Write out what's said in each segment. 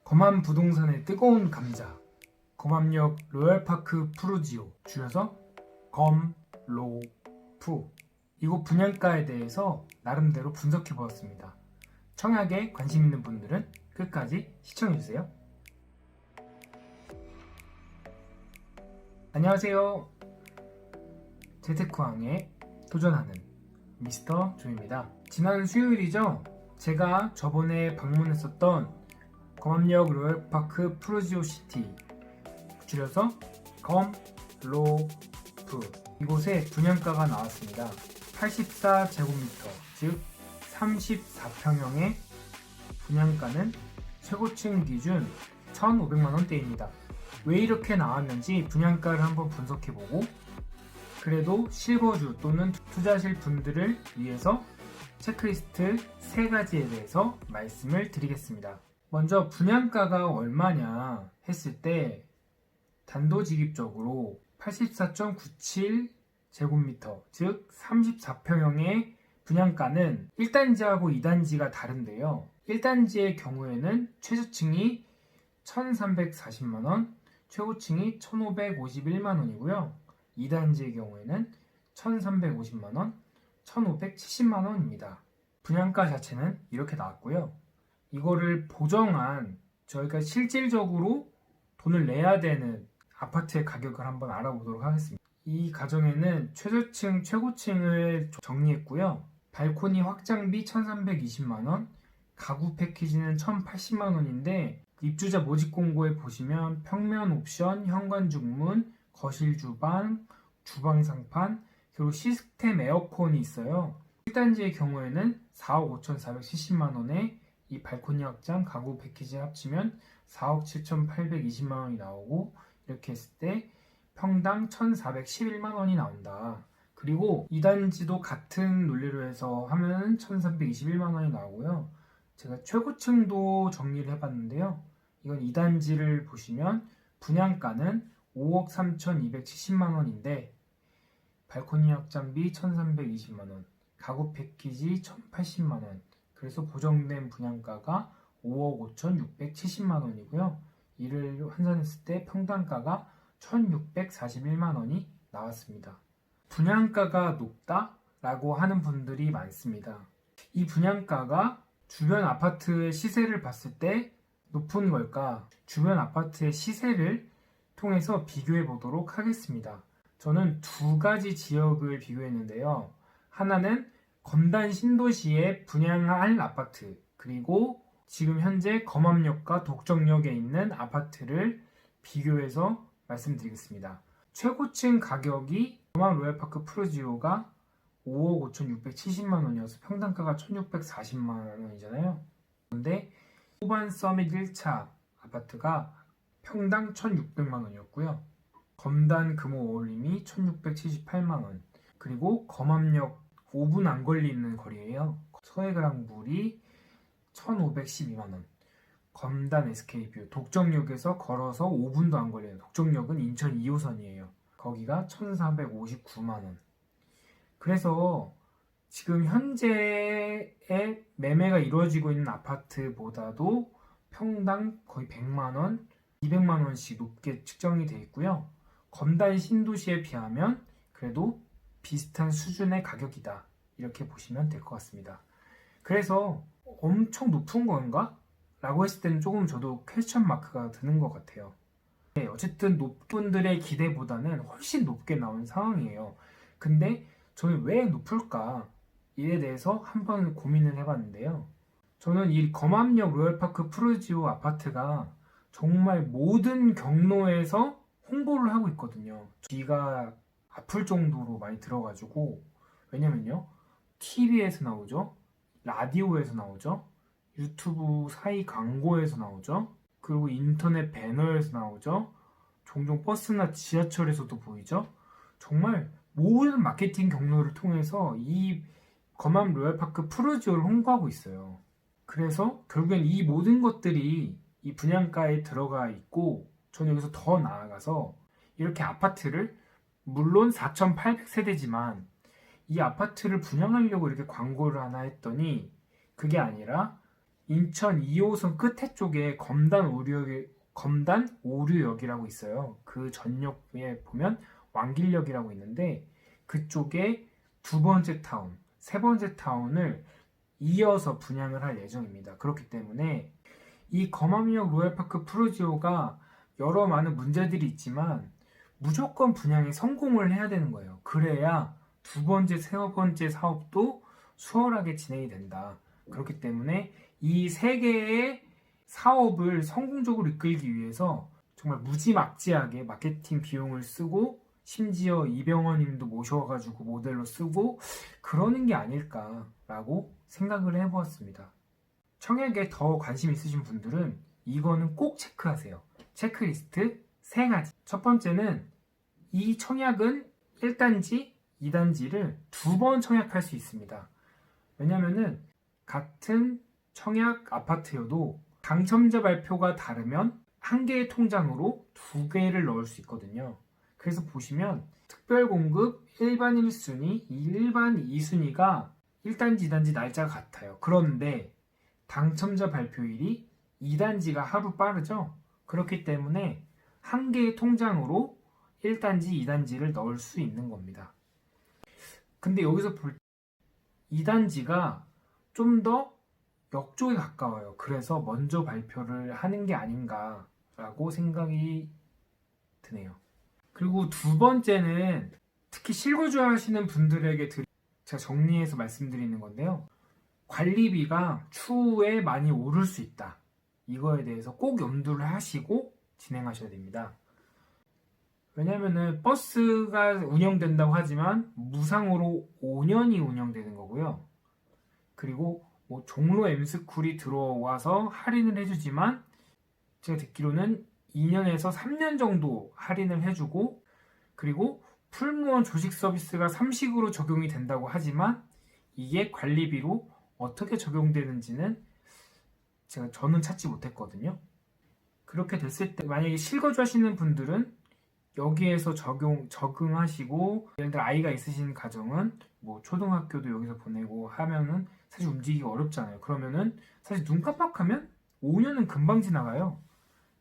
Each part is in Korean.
검암 부동산의 뜨거운 감자, 검암역 로얄파크 푸르지오, 줄여서 검로푸. 이곳 분양가에 대해서 나름대로 분석해 보았습니다. 청약에 관심 있는 분들은 끝까지 시청해 주세요. 안녕하세요. 재테크왕에 도전하는 미스터 조입니다. 지난 수요일이죠. 제가 저번에 방문했었던 검암역 로얄파크 푸르지오 시티, 줄여서 검로프, 이곳에 분양가가 나왔습니다. 84제곱미터, 즉 34평형의 분양가는 최고층 기준 1,500만원대입니다. 왜 이렇게 나왔는지 분양가를 한번 분석해보고, 그래도 실거주 또는 투자하실 분들을 위해서 체크리스트 3가지에 대해서 말씀을 드리겠습니다. 먼저 분양가가 얼마냐 했을 때 단도직입적으로 84.97제곱미터, 즉 34평형의 분양가는 1단지하고 2단지가 다른데요. 1단지의 경우에는 최저층이 1,340만원, 최고층이 1,551만원이고요. 2단지의 경우에는 1,350만원, 1,570만원입니다. 분양가 자체는 이렇게 나왔고요. 이거를 보정한, 저희가 실질적으로 돈을 내야 되는 아파트의 가격을 한번 알아보도록 하겠습니다. 이 가정에는 최저층, 최고층을 정리했고요. 발코니 확장비 1,320만원, 가구 패키지는 1,080만원인데 입주자 모집 공고에 보시면 평면 옵션, 현관 중문, 거실 주방, 주방 상판, 그리고 시스템 에어컨이 있어요. 1단지의 경우에는 4억 5,470만원에 이 발코니 확장, 가구 패키지 합치면 4억 7,820만원이 나오고, 이렇게 했을 때 평당 1,411만원이 나온다. 그리고 2단지도 같은 논리로 해서 하면 1,321만원이 나오고요. 제가 최고층도 정리를 해봤는데요. 이건 2단지를 보시면 분양가는 5억 3,270만원인데 발코니 확장비 1,320만원, 가구 패키지 1,080만원, 그래서 보정된 분양가가 5억 5,670만원이고요. 이를 환산했을 때 평당가가 1,641만원이 나왔습니다. 분양가가 높다라고 하는 분들이 많습니다. 이 분양가가 주변 아파트의 시세를 봤을 때 높은 걸까? 주변 아파트의 시세를 통해서 비교해 보도록 하겠습니다. 저는 2가지 지역을 비교했는데요. 하나는 검단 신도시에 분양할 아파트, 그리고 지금 현재 검암역과 독정역에 있는 아파트를 비교해서 말씀드리겠습니다. 최고층 가격이 검암 로얄파크 푸르지오가 5억 5,670만원이어서 평당가가 1,640만원이잖아요. 그런데 후반 서밋 1차 아파트가 평당 1,600만원이었고요. 검단 금호 어울림이 1,678만원, 그리고 검암역 5분 안 걸리는 거리예요. 서해그랑블이 1,512만원, 검단 SK뷰, 독정역에서 걸어서 5분도 안 걸려요. 독정역은 인천 2호선이에요. 거기가 1,459만원. 그래서 지금 현재의 매매가 이루어지고 있는 아파트보다도 평당 거의 100만원, 200만원씩 높게 측정이 되어 있고요. 검단 신도시에 비하면 그래도 비슷한 수준의 가격이다, 이렇게 보시면 될 것 같습니다. 그래서 엄청 높은 건가? 라고 했을 때는 조금 저도 퀘스천 마크가 드는 것 같아요. 어쨌든 높은들의 기대보다는 훨씬 높게 나온 상황이에요. 근데 저는 왜 높을까? 이에 대해서 한번 고민을 해봤는데요. 저는 이 검암역 로얄파크 푸르지오 아파트가 정말 모든 경로에서 홍보를 하고 있거든요. 귀가 아플 정도로 많이 들어가지고, 왜냐면요, TV에서 나오죠, 라디오에서 나오죠, 유튜브 사이 광고에서 나오죠, 그리고 인터넷 배너에서 나오죠, 종종 버스나 지하철에서도 보이죠. 정말 모든 마케팅 경로를 통해서 이 검암 로얄파크 푸르지오를 홍보하고 있어요. 그래서 결국엔 이 모든 것들이 이 분양가에 들어가 있고, 저는 여기서 더 나아가서 이렇게 아파트를, 물론 4,800세대지만 이 아파트를 분양하려고 이렇게 광고를 하나 했더니 그게 아니라 인천 2호선 끝에 쪽에 검단 오류역이라고 있어요. 그 전역에 보면 왕길역이라고 있는데 그쪽에 두 번째 타운, 세 번째 타운을 이어서 분양을 할 예정입니다. 그렇기 때문에 이 검암역 로얄파크 푸르지오가 여러 많은 문제들이 있지만 무조건 분양에 성공을 해야 되는 거예요. 그래야 두 번째, 세 번째 사업도 수월하게 진행이 된다. 그렇기 때문에 이 세 개의 사업을 성공적으로 이끌기 위해서 정말 무지막지하게 마케팅 비용을 쓰고 심지어 이병헌 님도 모셔가지고 모델로 쓰고 그러는 게 아닐까라고 생각을 해보았습니다. 청약에 더 관심 있으신 분들은 이거는 꼭 체크하세요. 체크리스트 3가지. 첫 번째는 이 청약은 1단지, 2단지를 2번 청약할 수 있습니다. 왜냐면은 같은 청약 아파트여도 당첨자 발표가 다르면 한 개의 통장으로 2개를 넣을 수 있거든요. 그래서 보시면 특별공급 일반 1순위, 일반 2순위가 1단지, 2단지 날짜가 같아요. 그런데 당첨자 발표일이 2단지가 하루 빠르죠? 그렇기 때문에 한 개의 통장으로 1단지, 2단지를 넣을 수 있는 겁니다. 근데 여기서 볼 2단지가 좀 더 역쪽에 가까워요. 그래서 먼저 발표를 하는 게 아닌가라고 생각이 드네요. 그리고 두 번째는 특히 실거주 하시는 분들에게 제가 정리해서 말씀드리는 건데요. 관리비가 추후에 많이 오를 수 있다. 이거에 대해서 꼭 염두를 하시고 진행하셔야 됩니다. 왜냐면은 버스가 운영된다고 하지만 무상으로 5년이 운영되는 거고요. 그리고 뭐 종로 M스쿨이 들어와서 할인을 해주지만 제가 듣기로는 2년에서 3년 정도 할인을 해주고 그리고 풀무원 조식 서비스가 3식으로 적용이 된다고 하지만 이게 관리비로 어떻게 적용되는지는 저는 찾지 못했거든요. 그렇게 됐을 때 만약에 실거주 하시는 분들은 여기에서 적응하시고 예를 들어 아이가 있으신 가정은 뭐 초등학교도 여기서 보내고 하면은 사실 움직이기 어렵잖아요. 그러면은 사실 눈 깜빡하면 5년은 금방 지나가요.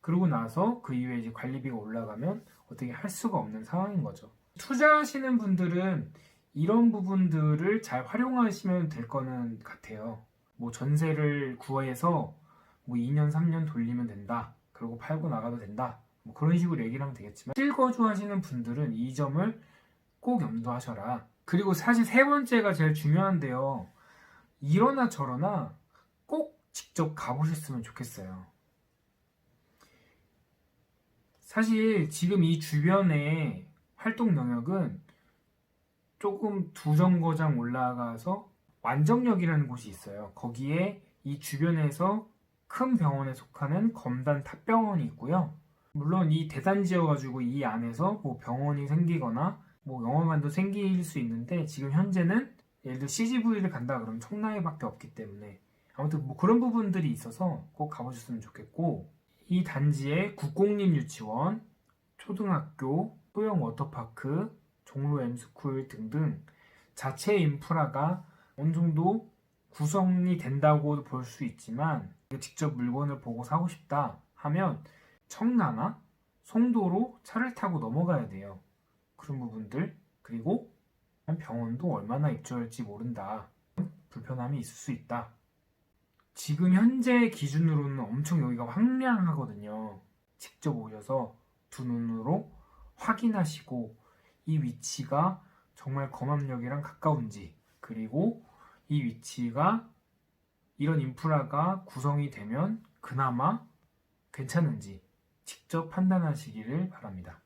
그러고 나서 그 이후에 이제 관리비가 올라가면 어떻게 할 수가 없는 상황인 거죠. 투자하시는 분들은 이런 부분들을 잘 활용하시면 될 거는 같아요. 뭐 전세를 구해서 뭐 2년, 3년 돌리면 된다. 그리고 팔고 나가도 된다. 뭐 그런 식으로 얘기를 하면 되겠지만 실거주 하시는 분들은 이 점을 꼭 염두하셔라. 그리고 사실 세 번째가 제일 중요한데요. 이러나 저러나 꼭 직접 가보셨으면 좋겠어요. 사실 지금 이 주변의 활동 영역은 조금 두 정거장 올라가서 완정역이라는 곳이 있어요. 거기에 이 주변에서 큰 병원에 속하는 검단 탑병원이 있고요. 물론 이 대단지여가지고 이 안에서 뭐 병원이 생기거나 뭐 영화관도 생길 수 있는데 지금 현재는 예를 들어 CGV를 간다 그러면 청라에밖에 없기 때문에 아무튼 뭐 그런 부분들이 있어서 꼭 가보셨으면 좋겠고 이 단지에 국공립 유치원, 초등학교, 소형 워터파크, 종로 M스쿨 등등 자체 인프라가 어느 정도 구성이 된다고 볼 수 있지만 직접 물건을 보고 사고 싶다 하면 청라나 송도로 차를 타고 넘어가야 돼요. 그런 부분들 그리고 병원도 얼마나 입주할지 모른다. 불편함이 있을 수 있다. 지금 현재 기준으로는 엄청 여기가 황량하거든요. 직접 오셔서 두 눈으로 확인하시고 이 위치가 정말 검암역이랑 가까운지 그리고 이 위치가 이런 인프라가 구성이 되면 그나마 괜찮은지 직접 판단하시기를 바랍니다.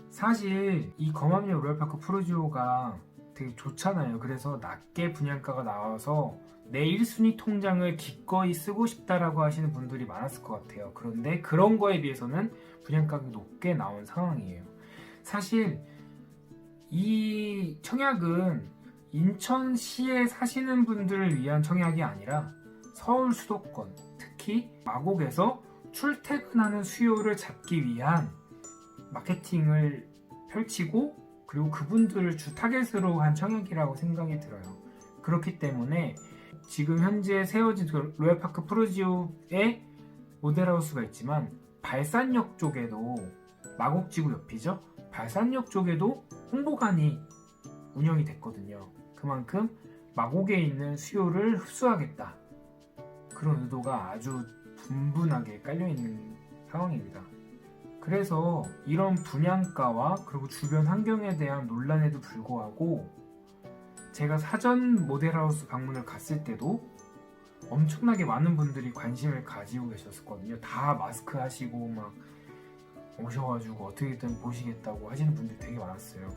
사실 이 검암역 로얄파크 푸르지오가 되게 좋잖아요. 그래서 낮게 분양가가 나와서 내 1순위 통장을 기꺼이 쓰고 싶다라고 하시는 분들이 많았을 것 같아요. 그런데 그런 거에 비해서는 분양가가 높게 나온 상황이에요. 사실 이 청약은 인천시에 사시는 분들을 위한 청약이 아니라 서울 수도권, 특히 마곡에서 출퇴근하는 수요를 잡기 위한 마케팅을 펼치고 그리고 그분들을 주 타겟으로 한 청약이라고 생각이 들어요. 그렇기 때문에 지금 현재 세워진 그 로얄파크 프루지오에 모델하우스가 있지만 발산역 쪽에도 마곡지구 옆이죠. 발산역 쪽에도 홍보관이 운영이 됐거든요. 그만큼 마곡에 있는 수요를 흡수하겠다. 그런 의도가 아주 분분하게 깔려있는 상황입니다. 그래서 이런 분양가와 그리고 주변 환경에 대한 논란에도 불구하고 제가 사전 모델하우스 방문을 갔을 때도 엄청나게 많은 분들이 관심을 가지고 계셨거든요. 다 마스크 하시고 막 오셔가지고 어떻게든 보시겠다고 하시는 분들이 되게 많았어요.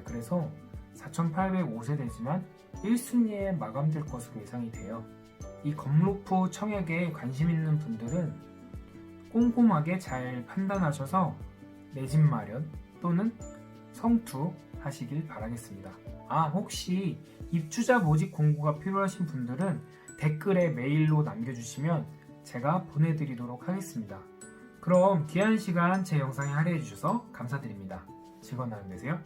그래서 4,805세대지만 1순위에 마감될 것으로 예상이 돼요. 이 검로프 청약에 관심 있는 분들은 꼼꼼하게 잘 판단하셔서 내 집 마련 또는 성투 하시길 바라겠습니다. 혹시 입주자 모집 공고가 필요하신 분들은 댓글에 메일로 남겨주시면 제가 보내드리도록 하겠습니다. 그럼 귀한 시간 제 영상에 할애해 주셔서 감사드립니다. 즐거운 하루 되세요.